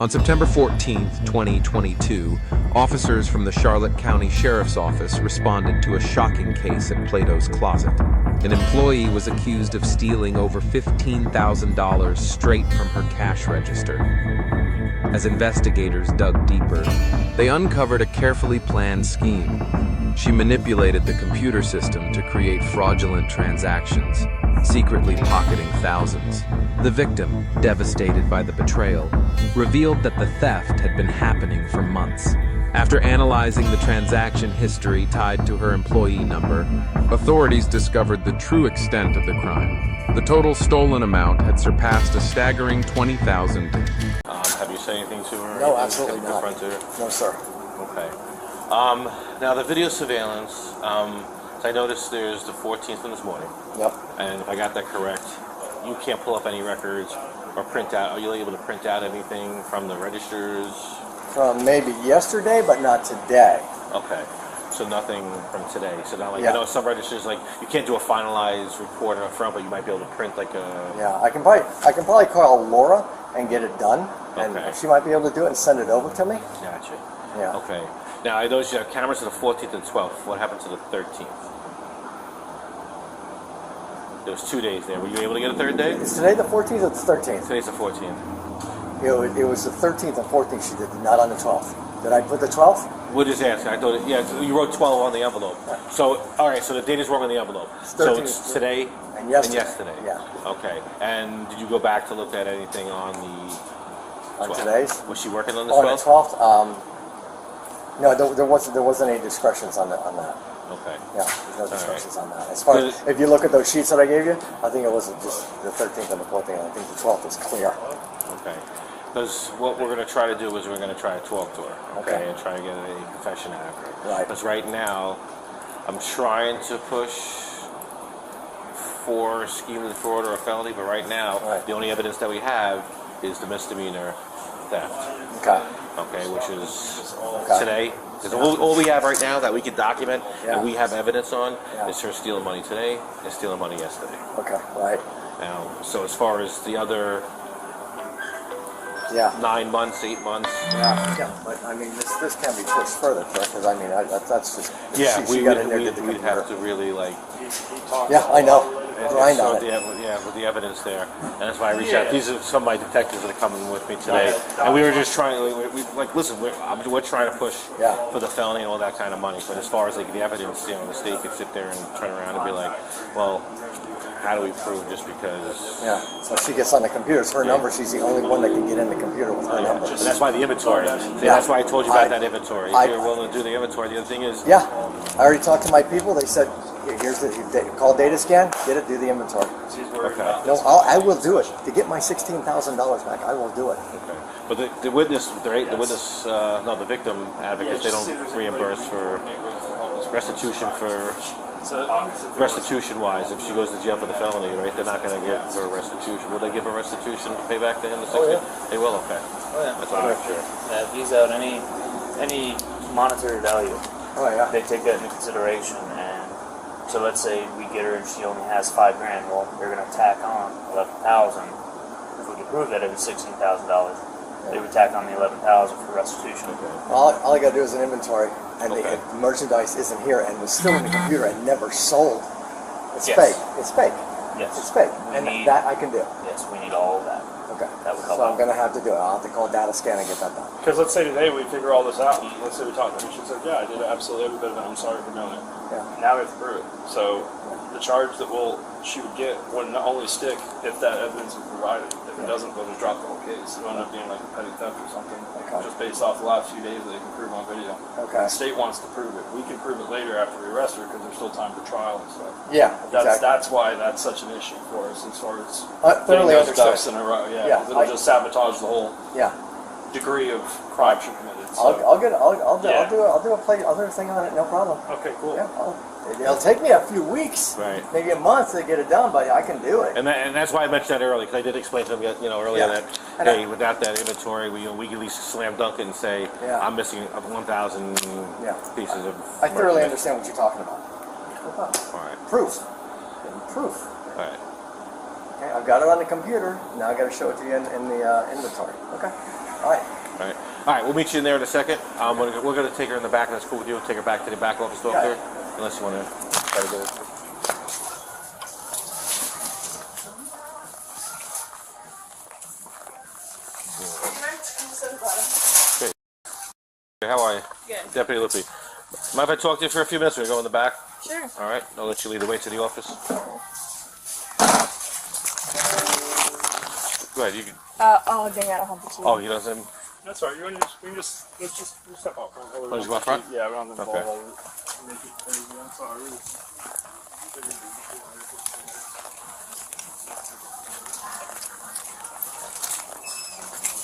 On September 14, 2022, officers from the Charlotte County Sheriff's Office responded to a shocking case at Plato's Closet. An employee was accused of stealing over $15,000 straight from her cash register. As investigators dug deeper, they uncovered a carefully planned scheme. She manipulated the computer system to create fraudulent transactions, secretly pocketing thousands. The victim, devastated by the betrayal, revealed that the theft had been happening for months. After analyzing the transaction history tied to her employee number, authorities discovered the true extent of the crime. The total stolen amount had surpassed a staggering $20,000. Have you said anything to her? No, absolutely not. No, sir. Okay. Now the video surveillance, so I noticed there's the 14th from this morning. Yep. And if I got that correct, you can't pull up any records or print out. Are you able to print out anything from the registers? From maybe yesterday, but not today. Okay. So nothing from today. So not like, Yeah. I know some registers, like, you can't do a finalized report up front, but you might be able to print like a... Yeah, I can probably call Laura and get it done, and Okay. she might be able to do it and send it over to me. Gotcha. Yeah. Okay. Now, I noticed you have cameras to the 14th and 12th. What happened to the 13th? There was 2 days there. Were you able to get a third day? Is today the 14th or the 13th? Today's the 14th. It was the 13th and 14th she did, not on the 12th. Did I put the 12th? We'll just ask. I thought, you wrote 12 on the envelope. So, all right, so the date is wrong on the envelope. So it's today and yesterday. Yeah. Okay. And did you go back to look at anything on the 12th? On today's? Was she working on the 12th? On the 12th? No, there wasn't any discretions on that. Okay. Yeah, there's no discretions on that. As far as, if you look at those sheets that I gave you, I think it was just the 13th and the 14th. I think the 12th is clear. Okay. Because what we're going to try to do is we're going to try to talk to her, okay, and try to get a confession out of her. Right. Because right now, I'm trying to push for scheme of fraud or a felony, but right now, the only evidence that we have is the misdemeanor theft. Okay. Okay, which is today. Because all we have right now that we can document and we have evidence on is her stealing money today and stealing money yesterday. Okay, right. Now, so as far as the other 9 months, 8 months. Yeah, but I mean, this can be pushed further, because I mean, that's just... we would have to really, like... Yeah, I know. Grind on it. With the evidence there. And that's why I reached out. These are some of my detectives that are coming with me today. And we were just trying, listen, we're trying to push for the felony and all that kind of money. But as far as, like, the evidence, the state could sit there and turn around and be like, well... How do we prove just because... Yeah, so she gets on the computer. It's her number. She's the only one that can get in the computer with her number. And that's why the inventory. That's why I told you about that inventory. If you're willing to do the inventory, the other thing is... Yeah, I already talked to my people. They said, here's the... Call data scan, get it, do the inventory. Okay. No, I will do it. To get my $16,000 back, I will do it. Okay. But the victim advocates, they don't reimburse for restitution restitution-wise, if she goes to jail for the felony, right, they're not going to give her restitution. Will they give her restitution to pay back to him the 60? They will, okay. That's what I'm sure. If he's out any monetary value, they take that into consideration. And so let's say we get her and she only has $5,000. Well, they're going to tack on $11,000. If we can prove that it was $16,000, they would tack on the $11,000 for restitution. All I got to do is an inventory, and the merchandise isn't here, and it's still in the computer and never sold. It's fake. It's fake. Yes. It's fake. And that I can do. Yes, we need all of that. Okay. That would help. So I'm going to have to do it. I'll have to call data scan and get that done. Because let's say today we figure all this out, and let's say we talk to her, and she said, yeah, I did absolutely every bit of it, I'm sorry for doing it. Yeah. Now we have to prove it. So the charge that she would get would not only stick if that evidence is provided. If it doesn't, they'll just drop the whole case. It'll end up being like a petty theft or something, just based off the last few days that they can prove on video. Okay. The state wants to prove it. We can prove it later after we arrest her because there's still time for trial and stuff. Yeah, That's why that's such an issue for us as far as thoroughly getting those understood. ducks in a row. Yeah, it'll just sabotage the whole degree of crime she committed. So. I'll do a thing on it, no problem. Okay, cool. Yeah, it'll take me a few weeks, maybe a month to get it done, but I can do it. And that's why I mentioned that earlier, because I did explain to them, earlier that hey, without that inventory, we can at least slam dunk it and say I'm missing 1,000 pieces of. I thoroughly understand what you're talking about. All right. Proof. Proof. All right. Okay, I've got it on the computer. Now I got to show it to you in the inventory. Okay. All right. All right, we'll meet you in there in a second. We're gonna take her in the back. That's cool with you. We'll take her back to the back office door there, unless you want to try to get it. Hey, how are you? Good. Deputy Lippy. Mind if I talk to you for a few minutes? We go in the back. Sure. All right. I'll let you lead the way to the office. Go ahead. You can. Oh, dang, I don't have the key. Oh, he doesn't. That's all right. Let's just step out. Oh, just go out front? Yeah, around the Okay. ball. Make it crazy. I'm sorry.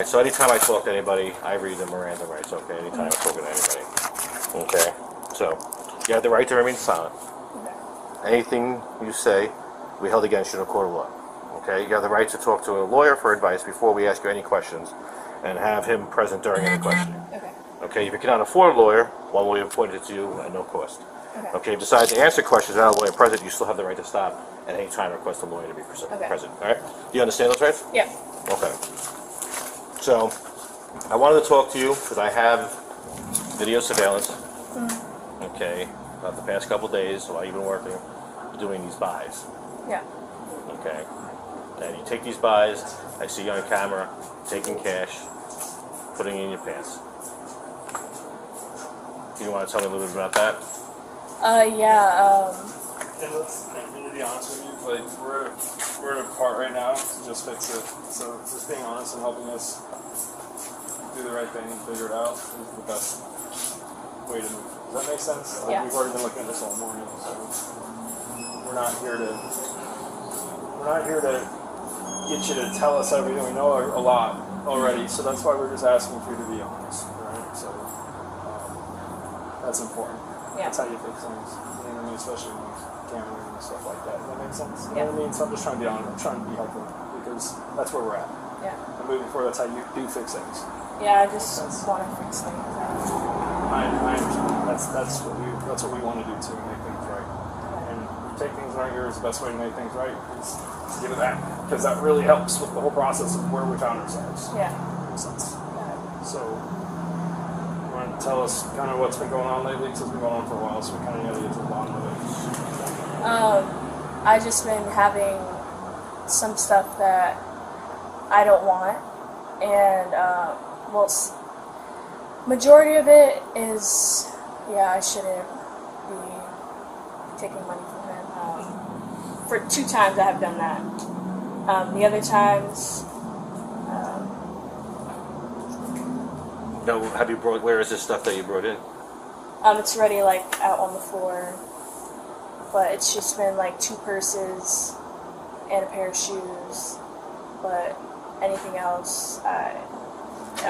So anytime I talk to anybody, I read the Miranda rights, okay? Anytime I talk to anybody. Okay? So, you have the right to remain silent. Okay. Anything you say, we held against you in a court of law. Okay? You have the right to talk to a lawyer for advice before we ask you any questions and have him present during any questioning. Okay. Okay? If you cannot afford a lawyer, one will be appointed to you at no cost. Okay. Okay? If you decide to answer questions without a lawyer present, you still have the right to stop at any time and request a lawyer to be present. Okay. Alright? Do you understand those rights? Yeah. Okay. So, I wanted to talk to you because I have video surveillance. Okay, about the past couple days while you've been working, doing these buys. Yeah. Okay, and you take these buys. I see you on camera taking cash, putting it in your pants. Do you want to tell me a little bit about that? Yeah. And to be honest with you, like we're at a part right now to just fix it. So just being honest and helping us do the right thing and figure it out is the best way to move. Does that make sense? Like, Yeah. we've already been looking at this all morning, so we're not here to get you to tell us everything. We know a lot already, so that's why we're just asking for you to be honest, right? So that's important. Yeah. That's how you fix things. You know what I mean? Especially with cameras and stuff like that. Does that make sense? You Yeah. know what I mean? So I'm just trying to be honest. I'm trying to be helpful because that's where we're at. Yeah. And moving forward, that's how you do fix things. Yeah. I just want to fix things. I understand. That's what we want to do too, make things right. And take things right here is the best way to make things right. Is to give it that because that really helps with the whole process of where we found ourselves. Yeah. Makes sense. So, you want to tell us kind of what's been going on lately? Because it's been going on for a while, so we kind of got to get to the bottom of it. I just been having some stuff that I don't want, and majority of it is, I shouldn't be taking money from him. For 2 times I have done that. The other times, No, have you brought? Where is this stuff that you brought in? it's already like out on the floor, but it's just been like 2 purses and a pair of shoes, but anything else,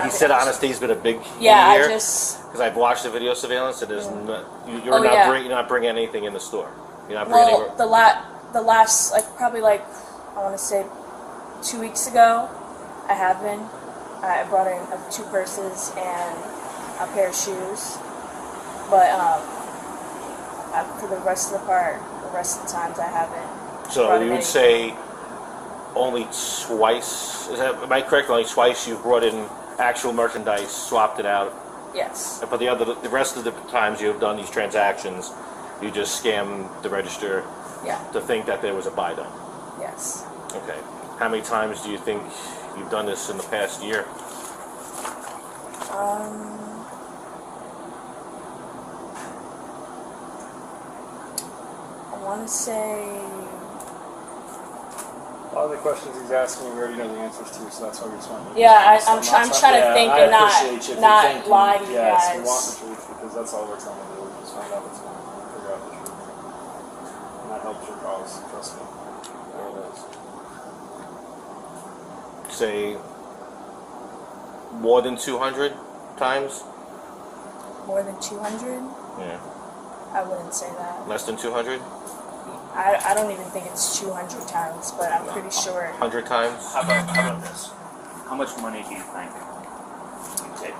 He said honesty's been a big yeah, here. I just, Because I've watched the video surveillance, and there's you're not bringing anything in the store. You're not bringing well, the last, like, probably like, I want to say 2 weeks ago, I have been. I brought in 2 purses and a pair of shoes, but for the rest of the times I haven't. So you would say only twice, am I correct? Only twice you've brought in actual merchandise, swapped it out. Yes. But the rest of the times you've done these transactions, you just scam the register Yeah. to think that there was a buy done. Yes. Okay. How many times do you think you've done this in the past year? I want to say, A lot of the questions he's asking, we already know the answers to, so that's why we just want to. I'm trying to think and not lie to you yes, we guys. want the truth because that's all we're trying to do. Just find out what's going on, figure out the truth, and that helps your cause. Trust me, there it is. Say more than 200 times? More than 200? Yeah. I wouldn't say that. Less than 200? I don't even think it's 200 times, but I'm pretty sure. 100 times? How about this? How much money do you think you take?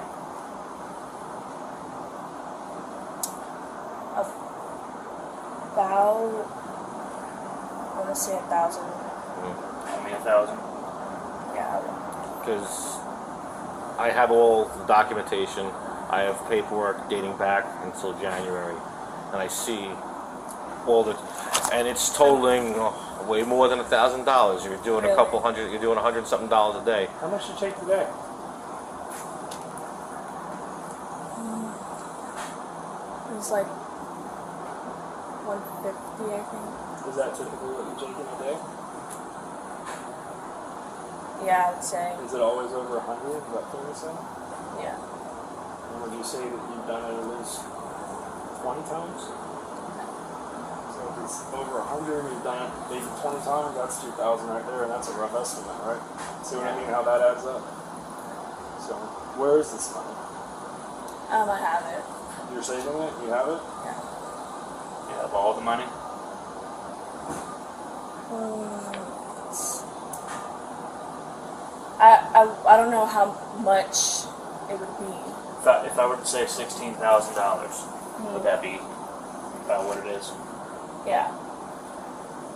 About, I want to say 1,000. I mean, 1,000. Yeah. Because I have all the documentation. I have paperwork dating back until January, and I see all the, and it's totaling way more than $1,000. You're doing a couple hundred. You're doing $100 something a day. How much did you take today? It was like 150, I think. Is that typically what you take in a day? Yeah, I would say. Is it always over 100? Is that fair to say? Yeah. And would you say that you've done it at least 20 times? So if it's over 100 and you've done it maybe 20 times, that's 2,000 right there, and that's a rough estimate, right? See what I mean? How that adds up. So where is this money? I have it. You're saving it? You have it? Yeah. You have all the money? I don't know how much it would be. If I were to say $16,000, would that be about what it is? Yeah.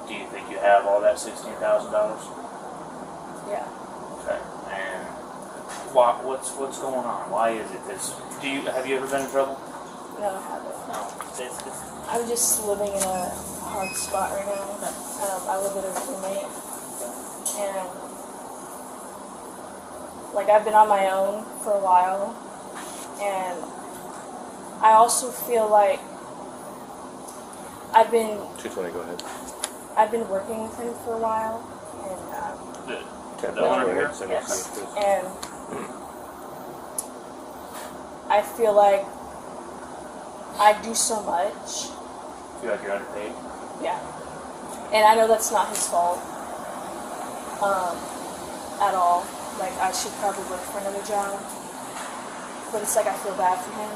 Do you think you have all that $16,000? Yeah. Okay. And what's going on? Why is it this? Have you ever been in trouble? No, I haven't. No. I'm just living in a hard spot right now. I live with a roommate, and like I've been on my own for a while, and I also feel like I've been 220. Go ahead. I've been working with him for a while, and The owner here? yes, and I feel like I do so much. Feel like you're underpaid? Yeah. And I know that's not his fault at all. Like, I should probably look for another job. But it's like I feel bad for him.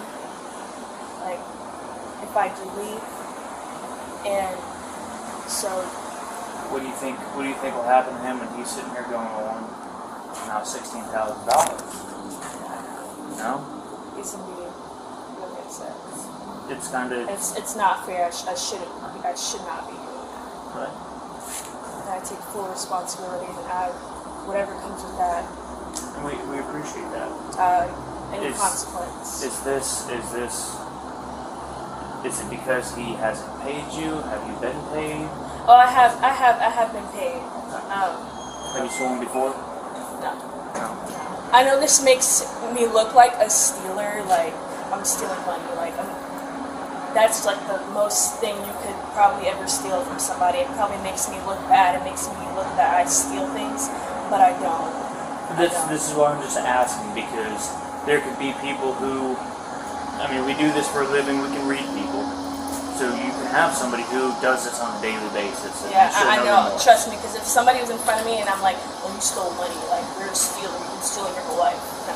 Like, if I do leave. And so... What do you think will happen to him when he's sitting here going on now $16,000? No? He's going to be really upset. It's kind of... It's not fair. I should not be doing that. Right. And I take full responsibility, and whatever comes with that. And we appreciate that. Any consequence. Is it because he hasn't paid you? Have you been paid? Oh, I have been paid. Have you stolen before? No. No. I know this makes me look like a stealer, like I'm stealing money, that's like the most thing you could probably ever steal from somebody. It probably makes me look bad. It makes me look that I steal things, but I don't. This is why I'm just asking, because there could be people who, I mean, we do this for a living. We can read people, so you can have somebody who does this on a daily basis. And yeah, I know. Trust me, because if somebody was in front of me and I'm like, "Well, you stole money. Like you're a stealer. You've been stealing your whole life." No.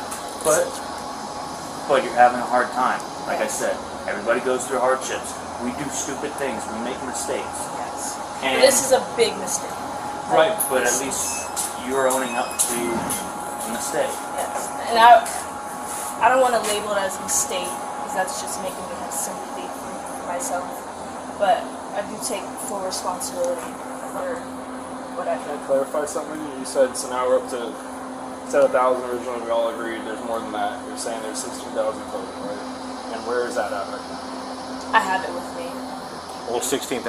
But you're having a hard time. Like I said, everybody goes through hardships. We do stupid things. We make mistakes. Yes. And this is a big mistake. Right, but at least you're owning up to a mistake. Yes. And I don't want to label it as a mistake, because that's just making me have sympathy for myself. But I do take full responsibility for what I do. Can I clarify something? You said, so now we're up to, said 1,000 originally, we all agreed, there's more than that. You're saying there's 16,000 total, right? And where is that at right now? I have it with me. All 16,000?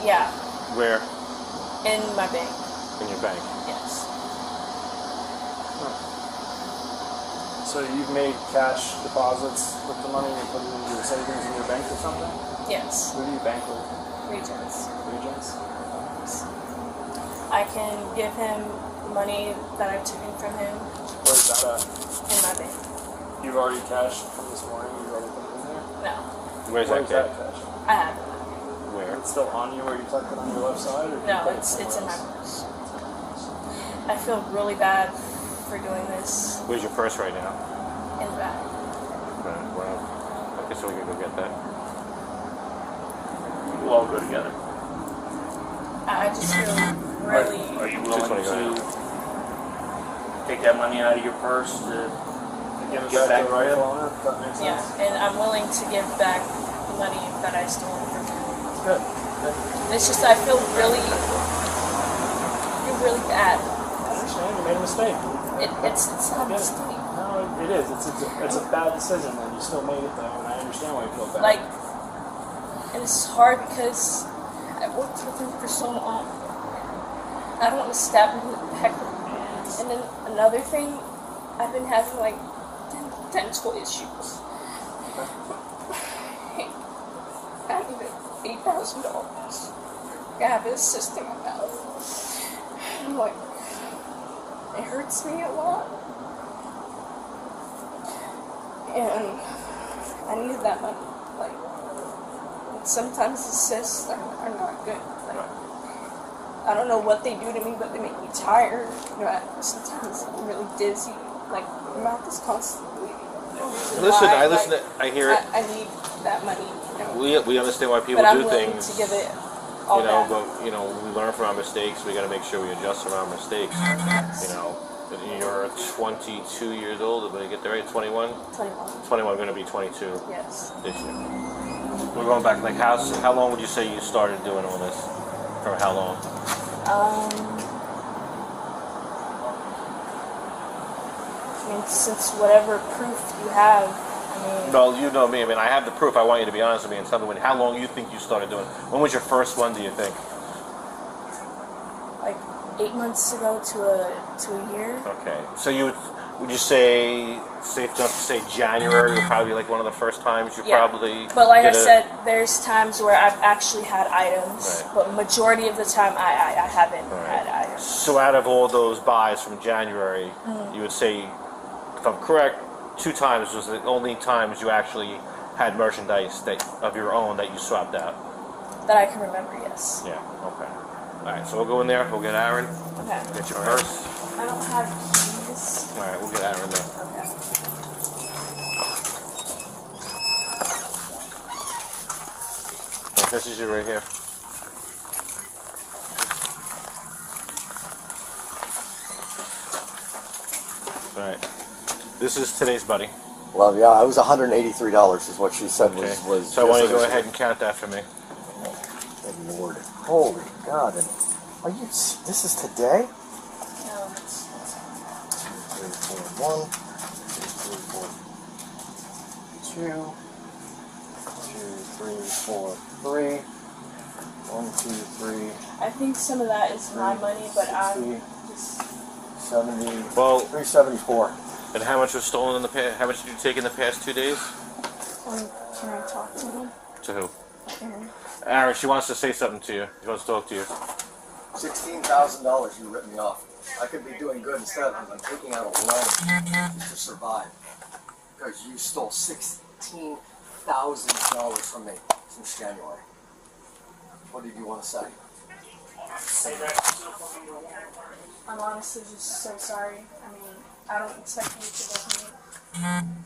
Yeah. Where? In my bank. In your bank? Yes. So you've made cash deposits with the money and you put it into your savings in your bank or something? Yes. Who do you bank with? Regions. Regions? I can give him money that I've taken from him. Where's that at? In my bank. You've already cashed from this morning? You've already put it in there? No. Where's that cash? I have it. Where? It's still on you where you tucked it on your left side? Or No, it's in my purse. I feel really bad for doing this. Where's your purse right now? In the back. Well, I guess we can go get that. We'll all go together. I just feel really... Are you willing to take that money out of your purse to give it get back to the rightful owner, if that makes sense? Yeah, and I'm willing to give back the money that I stole from him. Good. It's just I feel really bad. I understand. You made a mistake. It's not a mistake. No, it is. It's a bad decision, and you still made it though, and I understand why you feel bad. Like, and it's hard because I worked with him for so long. I don't want to stab him in the back. And then another thing, I've been having like dental issues. I need $8,000. I have a cyst in my mouth. I'm like, it hurts me a lot. And I needed that money. Like, and sometimes the cysts are not good. Like, I don't know what they do to me, but they make me tired. You know, sometimes I'm really dizzy. Like, my mouth is constantly bleeding. Listen, I hear it. I need that money. You know? We understand why people but do I'm willing things. to give it all back. But we learn from our mistakes. We got to make sure we adjust from our mistakes. You know, you're 22 years old. Did I get that right? 21. 21. Going to be 22. Yes. This year. We're going back. Like, how long would you say you started doing all this? For how long? I mean, since whatever proof you have, I mean... Well, you know me. I mean, I have the proof. I want you to be honest with me and tell me how long you think you started doing it. When was your first one, do you think? Like 8 months ago to a year. Okay. So would you say, safe enough to say January would probably be like one of the first times you probably... But like I said, there's times where I've actually had items, right. But majority of the time I haven't had items. So out of all those buys from January, you would say, if I'm correct, 2 times was the only times you actually had merchandise of your own that you swapped out? That I can remember, yes. Yeah, okay. Alright, so we'll go in there, we'll get Aaron. Okay. Get your purse. I don't have keys. Alright, we'll get Aaron there. Okay. This is you right here. Alright. This is today's buddy. Well, yeah, it was $183 is what she said was. So I want you to go ahead and count that for me. Good Lord. Holy God. And are you, this is today? No, it's... 2, 3, 4, 1, 2, 3, 4, 2, 2, 3, 4, 3, 1, 2, 3. I think some of that is my money, but I'm 60, just... 70, Well, 374. and how much was stolen in the past? How much did you take in the past 2 days? Can I talk to him? To who? Aaron. Aaron, she wants to say something to you. She wants to talk to you. $16,000 you ripped me off. I could be doing good instead. I'm taking out a loan to survive. Because you stole $16,000 from me since January. What did you want to say? I'm honestly just so sorry. I mean, I don't expect you to forgive me.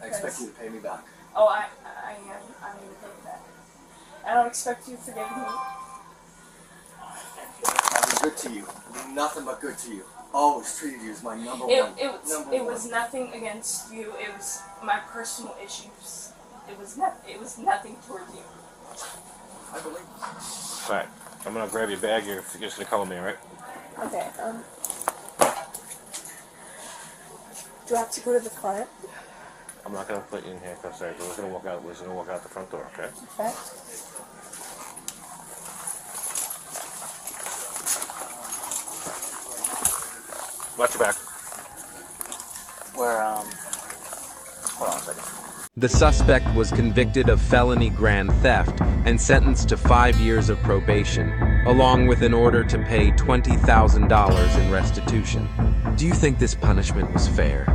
I expect you to pay me back. Oh, I am. I'm going to pay you back. I don't expect you to forgive me. I've been good to you. I've been nothing but good to you. Always treated you as my number one. It was nothing against you. It was my personal issues. It was nothing toward you. I believe. Alright, I'm gonna grab your bag. You're just gonna come with me, right? Okay. Do I have to go to the front? I'm not gonna put you in handcuffs. We're just gonna walk out. We're just gonna walk out the front door, okay? Okay. Watch your back. Hold on a second. The suspect was convicted of felony grand theft and sentenced to 5 years of probation, along with an order to pay $20,000 in restitution. Do you think this punishment was fair?